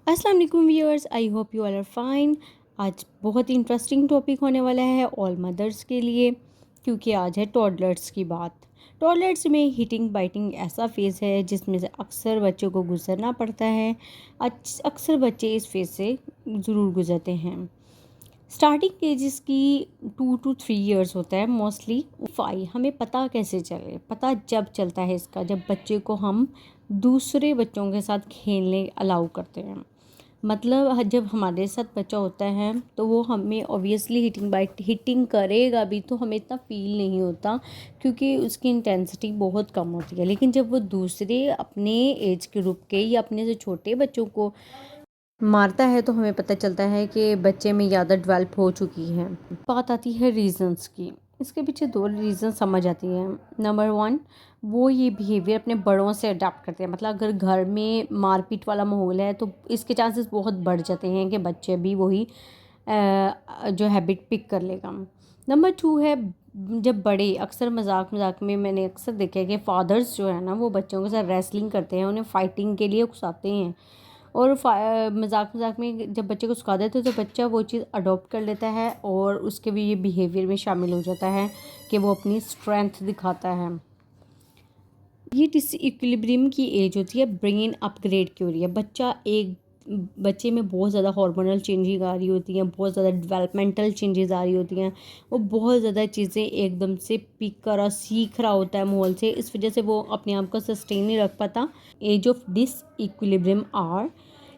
अस्सलाम वालेकुम viewers, I hope you all are fine. आज बहुत ही इंटरेस्टिंग टॉपिक होने वाला है ऑल मदर्स के लिए, क्योंकि आज है टॉडलर्स की बात। टॉडलर्स में हिटिंग बाइटिंग ऐसा फेज़ है जिसमें से अक्सर बच्चों को गुजरना पड़ता है। अक्सर बच्चे इस फेज़ से ज़रूर गुजरते हैं। स्टार्टिंग एजेस की 2 to 3 years होता है मोस्टली। हमें पता कैसे चले? पता जब चलता है इसका, जब बच्चे को हम दूसरे बच्चों के साथ खेलने अलाउ करते हैं। मतलब जब हमारे साथ बच्चा होता है तो वो हमें ऑब्वियसली हिटिंग करेगा भी, तो हमें इतना फील नहीं होता क्योंकि उसकी इंटेंसिटी बहुत कम होती है। लेकिन जब वो दूसरे अपने एज के ग्रुप के या अपने से छोटे बच्चों को मारता है तो हमें पता चलता है कि बच्चे में ज़्यादा डेवलप हो चुकी है। बात आती है रीजंस की। इसके पीछे 2 रीज़न समझ आती है। नंबर 1, वो ये बिहेवियर अपने बड़ों से अडाप्ट करते हैं। मतलब अगर घर में मारपीट वाला माहौल है तो इसके चांसेस बहुत बढ़ जाते हैं कि बच्चे भी वही जो हैबिट पिक कर लेगा। नंबर 2 है, जब बड़े अक्सर मजाक मजाक में मैंने अक्सर देखा है कि फादर्स जो है ना, वो बच्चों के साथ रेसलिंग करते हैं, उन्हें फाइटिंग के लिए उकसाते हैं। और मजाक मजाक में जब बच्चे को सिखा देते तो बच्चा वो चीज़ अडॉप्ट कर लेता है और उसके भी ये बिहेवियर में शामिल हो जाता है कि वो अपनी स्ट्रेंथ दिखाता है। ये डिसइक्विलिब्रियम की एज होती है ब्रेन अपग्रेड की हो रही है। बच्चे में बहुत ज़्यादा हार्मोनल चेंजिंग आ रही होती हैं, बहुत ज़्यादा डेवलपमेंटल चेंजेस आ रही होती हैं। वो बहुत ज़्यादा चीज़ें एकदम से पिक करा सीख रहा होता है माहौल से, इस वजह से वो अपने आप को सस्टेन नहीं रख पाता। Age of disequilibrium are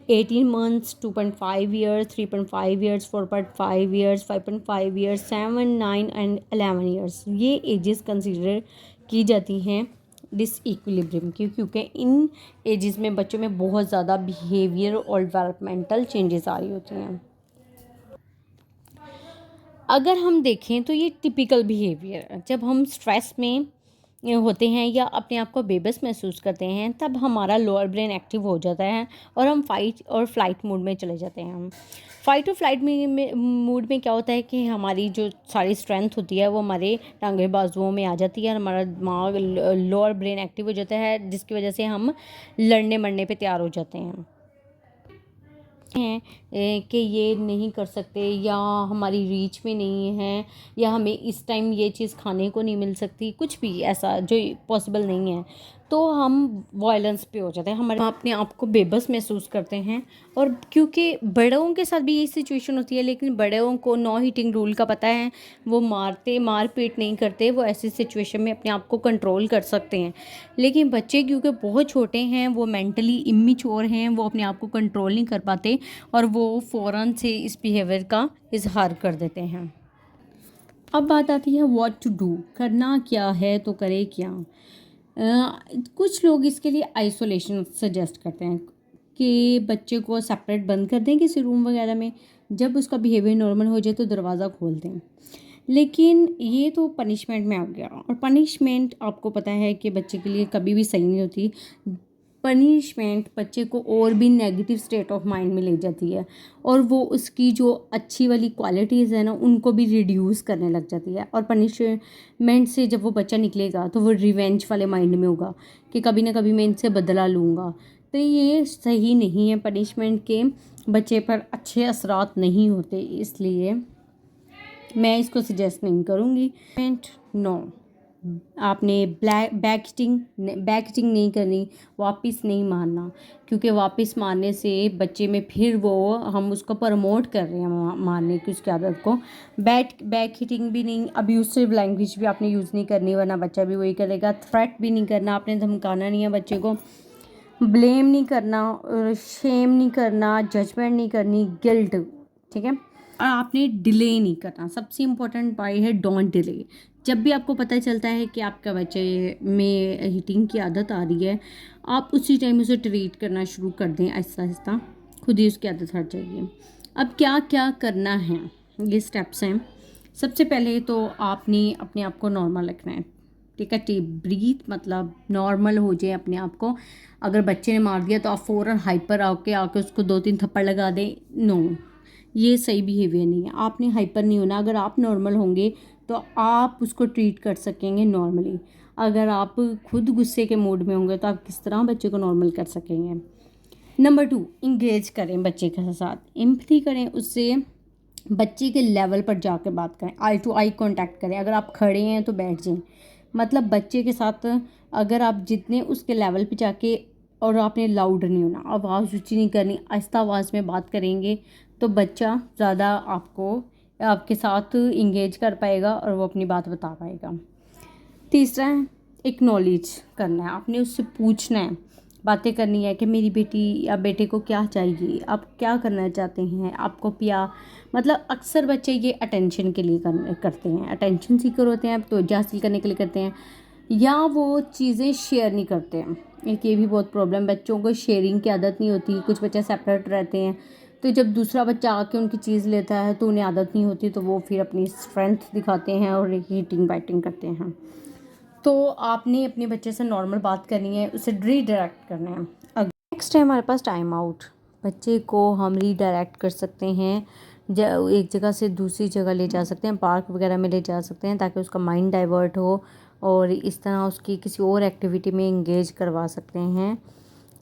18 months, 2.5 years, 3.5 years, 4.5 years, 5.5 years, 7, 9 and 11 years। ये एजेस कंसिडर की जाती हैं डिसइक्विलिब्रियम की, क्योंकि इन एजेस में बच्चों में बहुत ज़्यादा बिहेवियर और डेवलपमेंटल चेंजेस आ रही होती हैं। अगर हम देखें तो ये टिपिकल बिहेवियर, जब हम स्ट्रेस में होते हैं या अपने आप को बेबस महसूस करते हैं, तब हमारा लोअर ब्रेन एक्टिव हो जाता है और हम फाइट और फ्लाइट मोड में चले जाते हैं। हम फाइट और फ्लाइट मूड में क्या होता है कि हमारी जो सारी स्ट्रेंथ होती है वो हमारे टांगे बाजुओं में आ जाती है और हमारा दिमाग लोअर ब्रेन एक्टिव हो जाता है, जिसकी वजह से हम लड़ने मरने पे तैयार हो जाते हैं कि ये नहीं कर सकते या हमारी रीच में नहीं है या हमें इस टाइम ये चीज़ खाने को नहीं मिल सकती, कुछ भी ऐसा जो पॉसिबल नहीं है, तो हम वायलेंस पे हो जाते हैं। हम अपने आप को बेबस महसूस करते हैं। और क्योंकि बड़ों के साथ भी यही सिचुएशन होती है, लेकिन बड़ों को नो हिटिंग रूल का पता है, वो मार पीट नहीं करते, वो ऐसी सिचुएशन में अपने आप को कंट्रोल कर सकते हैं। लेकिन बच्चे क्योंकि बहुत छोटे हैं, वो मेंटली इमेच्योर हैं, वो अपने आप को कंट्रोल नहीं कर पाते और वो फ़ौरन से इस बिहेवियर का इजहार कर देते हैं। अब बात आती है व्हाट टू डू, करना क्या है तो करे क्या। कुछ लोग इसके लिए आइसोलेशन सजेस्ट करते हैं कि बच्चे को सेपरेट बंद कर दें किसी रूम वगैरह में, जब उसका बिहेवियर नॉर्मल हो जाए तो दरवाज़ा खोल दें। लेकिन ये तो पनिशमेंट में आ गया, और पनिशमेंट आपको पता है कि बच्चे के लिए कभी भी सही नहीं होती। पनिशमेंट बच्चे को और भी नेगेटिव स्टेट ऑफ माइंड में ले जाती है और वो उसकी जो अच्छी वाली क्वालिटीज़ है ना, उनको भी रिड्यूस करने लग जाती है। और पनिशमेंट से जब वो बच्चा निकलेगा तो वो रिवेंज वाले माइंड में होगा कि कभी ना कभी मैं इनसे बदला लूँगा। तो ये सही नहीं है, पनिशमेंट के बच्चे पर अच्छे असरात नहीं होते, इसलिए मैं इसको सजेस्ट नहीं करूँगी। नो, आपने बैक हिटिंग नहीं करनी, वापस नहीं मारना, क्योंकि वापस मारने से बच्चे में फिर वो हम उसको प्रमोट कर रहे हैं मारने की उसकी आदत को। बैक हिटिंग भी नहीं, अब्यूसिव लैंग्वेज भी आपने यूज़ नहीं करनी, वरना बच्चा भी वही करेगा। थ्रेट भी नहीं करना, आपने धमकाना नहीं है बच्चे को। ब्लेम नहीं करना, शेम नहीं करना, जजमेंट नहीं करनी, गिल्ट, ठीक है। और आपने डिले नहीं करना। सबसे इम्पोर्टेंट बात है डोंट डिले। जब भी आपको पता चलता है कि आपका बच्चे में हिटिंग की आदत आ रही है, आप उसी टाइम उसे ट्रीट करना शुरू कर दें। आहिस्ता आहिस्ता खुद ही उसकी आदत हट जाएगी। अब क्या क्या करना है, ये स्टेप्स हैं। सबसे पहले तो आपने अपने आप को नॉर्मल रखना है, ठीक है। डीप ब्रीथ, मतलब नॉर्मल हो जाए अपने आप को। अगर बच्चे ने मार दिया तो आप फ़ौरन हाइपर आके उसको 2-3 थप्पड़ लगा दें, नो, ये सही बिहेवियर नहीं है। आपने हाइपर नहीं होना। अगर आप नॉर्मल होंगे तो आप उसको ट्रीट कर सकेंगे नॉर्मली। अगर आप खुद गुस्से के मूड में होंगे तो आप किस तरह बच्चे को नॉर्मल कर सकेंगे। नंबर 2, इंगेज करें बच्चे के साथ, एम्पैथी करें उससे, बच्चे के लेवल पर जाकर बात करें, आई टू आई कांटेक्ट करें। अगर आप खड़े हैं तो बैठ जाएं, मतलब बच्चे के साथ अगर आप जितने उसके लेवल पे जाके, और आपने लाउड नहीं होना, आवाज़ ऊंची नहीं करनी, आहिस्ता आवाज़ में बात करेंगे तो बच्चा ज़्यादा आपके साथ इंगेज कर पाएगा और वो अपनी बात बता पाएगा। तीसरा है एक्नॉलेज करना है, आपने उससे पूछना है, बातें करनी है कि मेरी बेटी या बेटे को क्या चाहिए, आप क्या करना चाहते हैं, आपको मतलब अक्सर बच्चे ये अटेंशन के लिए करते हैं, अटेंशन सीकर होते हैं, तो हासिल करने के लिए करते हैं, या वो चीज़ें शेयर नहीं करते हैं। एक ये भी बहुत प्रॉब्लम, बच्चों को शेयरिंग की आदत नहीं होती, कुछ बच्चे सेपरेट रहते हैं, तो जब दूसरा बच्चा आके उनकी चीज़ लेता है तो उन्हें आदत नहीं होती, तो वो फिर अपनी स्ट्रेंथ दिखाते हैं और हीटिंग बाइटिंग करते हैं। तो आपने अपने बच्चे से नॉर्मल बात करनी है, उसे रीडायरेक्ट करना है। नेक्स्ट है हमारे पास टाइम आउट, बच्चे को हम रीडायरेक्ट कर सकते हैं, एक जगह से दूसरी जगह ले जा सकते हैं, पार्क वगैरह में ले जा सकते हैं ताकि उसका माइंड डाइवर्ट हो, और इस तरह उसकी किसी और एक्टिविटी में इंगेज करवा सकते हैं।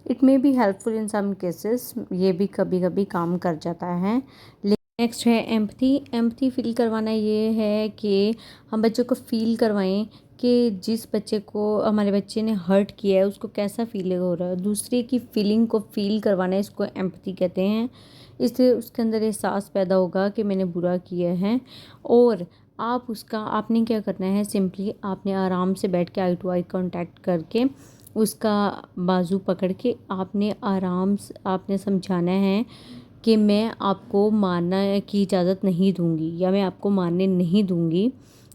It may be helpful in some cases, ये भी कभी कभी काम कर जाता है। नेक्स्ट है एम्पथी, एम्पथी फील करवाना, ये है कि हम बच्चों को फील करवाएं कि जिस बच्चे को हमारे बच्चे ने हर्ट किया है उसको कैसा फील हो रहा है, दूसरे की फीलिंग को फील करवाना, इसको एम्पथी कहते हैं। इससे उसके अंदर एहसास पैदा होगा कि मैंने बुरा किया है, और आपने क्या करना है, सिंपली आपने आराम से बैठ के आई टू आई कांटेक्ट करके उसका बाजू पकड़ के आपने समझाना है कि मैं आपको मारना की इजाज़त नहीं दूंगी, या मैं आपको मारने नहीं दूंगी,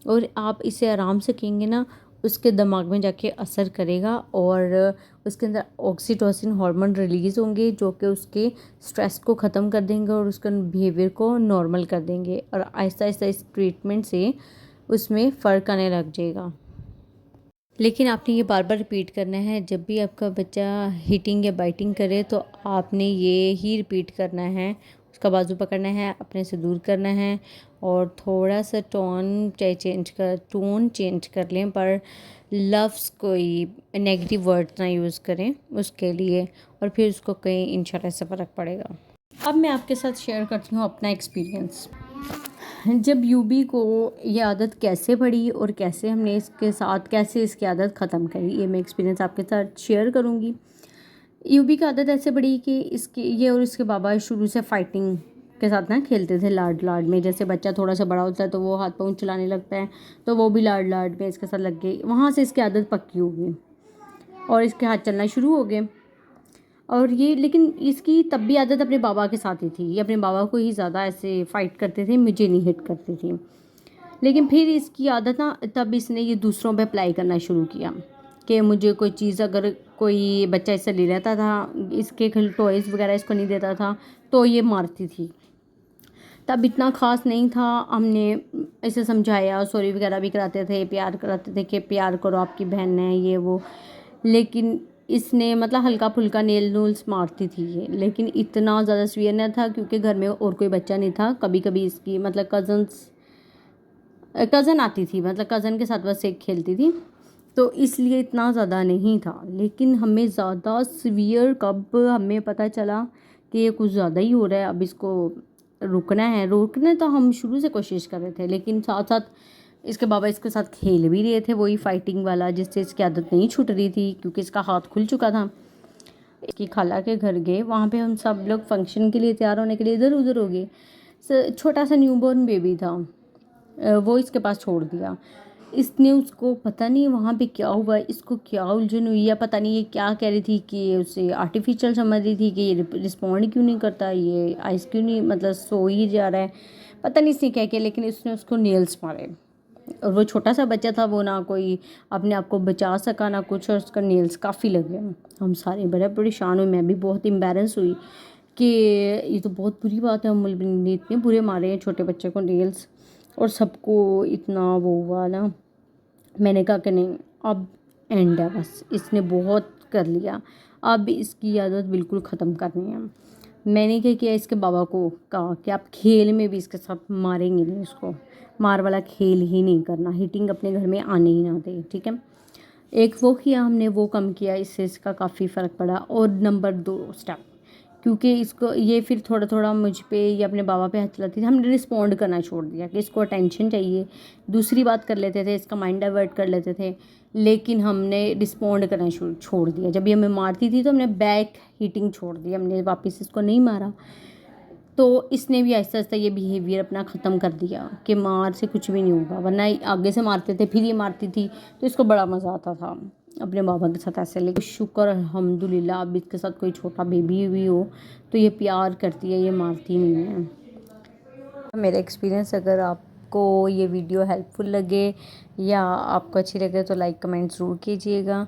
और आप इसे आराम से कहेंगे ना, उसके दिमाग में जाके असर करेगा और उसके अंदर ऑक्सीटोसिन हार्मोन रिलीज़ होंगे जो कि उसके स्ट्रेस को ख़त्म कर देंगे और उसके बिहेवियर को नॉर्मल कर देंगे, और आहिस्ता आहिस्ता इस ट्रीटमेंट से उसमें फ़र्क आने लग जाएगा। लेकिन आपने ये बार बार रिपीट करना है, जब भी आपका बच्चा हिटिंग या बाइटिंग करे तो आपने ये ही रिपीट करना है, उसका बाजू पकड़ना है, अपने से दूर करना है, और थोड़ा सा टोन चेंज कर लें, पर लफ्ज़ कोई नेगेटिव वर्ड ना यूज़ करें उसके लिए, और फिर उसको कहीं इंशाल्लाह से फ़र्क पड़ेगा। अब मैं आपके साथ शेयर करती हूँ अपना एक्सपीरियंस। जब यूबी को ये आदत कैसे पड़ी और कैसे हमने कैसे इसकी आदत ख़त्म करी, ये मैं एक्सपीरियंस आपके साथ शेयर करूँगी। यूबी की आदत ऐसे पड़ी कि ये और इसके बाबा शुरू से फाइटिंग के साथ ना खेलते थे, लाड लाड में, जैसे बच्चा थोड़ा सा बड़ा होता है तो वो हाथ पाँव चलाने लगता है, तो वो भी लाड लाड में इसके साथ लग गई, वहाँ से इसकी आदत पक्की हो गई और इसके हाथ चलना शुरू हो गए। और ये लेकिन इसकी तब भी आदत अपने बाबा के साथ ही थी, ये अपने बाबा को ही ज़्यादा ऐसे फ़ाइट करते थे, मुझे नहीं हिट करती थी। लेकिन फिर इसकी आदत ना, तब इसने ये दूसरों पे अप्लाई करना शुरू किया कि मुझे कोई चीज़, अगर कोई बच्चा इससे ले लेता था, इसके टॉयज़ वगैरह इसको नहीं देता था, तो ये मारती थी। तब इतना ख़ास नहीं था, हमने इसे समझाया, सॉरी वगैरह भी कराते थे, प्यार कराते थे कि प्यार करो, आपकी बहन है ये वो, लेकिन इसने मतलब हल्का फुल्का नेल नूल्स मारती थी ये, लेकिन इतना ज़्यादा सीवियर नहीं था क्योंकि घर में और कोई बच्चा नहीं था। कभी कभी इसकी मतलब कज़न आती थी, मतलब कज़न के साथ बस एक खेलती थी, तो इसलिए इतना ज़्यादा नहीं था। लेकिन हमें ज़्यादा सीवियर कब हमें पता चला कि ये कुछ ज़्यादा ही हो रहा है, अब इसको रोकना तो हम शुरू से कोशिश कर रहे थे, लेकिन साथ साथ इसके बाबा इसके साथ खेल भी रहे थे, वही फाइटिंग वाला जिससे इसकी आदत नहीं छूट रही थी क्योंकि इसका हाथ खुल चुका था। इसकी खाला के घर गए, वहाँ पे हम सब लोग फंक्शन के लिए तैयार होने के लिए इधर उधर हो गए। छोटा सा न्यूबॉर्न बेबी था, वो इसके पास छोड़ दिया। इसने उसको पता नहीं वहाँ पे क्या हुआ, इसको क्या उलझन हुई, या पता नहीं ये क्या कह रही थी कि उसे आर्टिफिशियल समझ रही थी कि ये रिस्पॉन्ड क्यों नहीं करता, ये आइस क्यों नहीं, मतलब सो ही जा रहा है, पता नहीं इसने क्या किया, लेकिन इसने उसको नेल्स मारे। और वो छोटा सा बच्चा था, वो ना कोई अपने आप को बचा सका ना कुछ, और उसका नेल्स काफ़ी लगे। हम सारे बड़े परेशान हुए, मैं भी बहुत एम्बेरस हुई कि ये तो बहुत बुरी बात है, अमुल ने इतने बुरे मारे हैं छोटे बच्चे को नेल्स, और सबको इतना वो हुआ ना। मैंने कहा कि नहीं, अब एंड है, बस इसने बहुत कर लिया, अब इसकी आदत बिल्कुल ख़त्म करनी है। मैंने क्या किया, इसके बाबा को कहा कि आप खेल में भी इसके साथ मारेंगे नहीं, इसको मार वाला खेल ही नहीं करना, हिटिंग अपने घर में आने ही ना दे, ठीक है। एक वो किया हमने, वो कम किया, इससे इसका काफ़ी फ़र्क पड़ा। और नंबर 2 स्टेप, क्योंकि इसको ये फिर थोड़ा थोड़ा मुझ पे या अपने बाबा पे हाथ चलाती थी। हमने रिस्पॉन्ड करना छोड़ दिया कि इसको अटेंशन चाहिए, दूसरी बात कर लेते थे, इसका माइंड डाइवर्ट कर लेते थे, लेकिन हमने रिस्पॉन्ड करना छोड़ दिया। जब ये हमें मारती थी तो हमने बैक हीटिंग छोड़ दी, हमने वापस इसको नहीं मारा। तो इसने भी आहिस्ता आहिस्ता ये बिहेवियर अपना ख़त्म कर दिया कि मार से कुछ भी नहीं होगा, वरना आगे से मारते थे फिर ये मारती थी, तो इसको बड़ा मज़ा आता था अपने बाबा के साथ ऐसे। लेकिन शुक्र अल्हम्दुलिल्लाह अब इसके साथ कोई छोटा बेबी भी हो तो ये प्यार करती है, ये मारती नहीं है। मेरा एक्सपीरियंस, अगर आपको ये वीडियो हेल्पफुल लगे या आपको अच्छी लगे तो लाइक कमेंट ज़रूर कीजिएगा।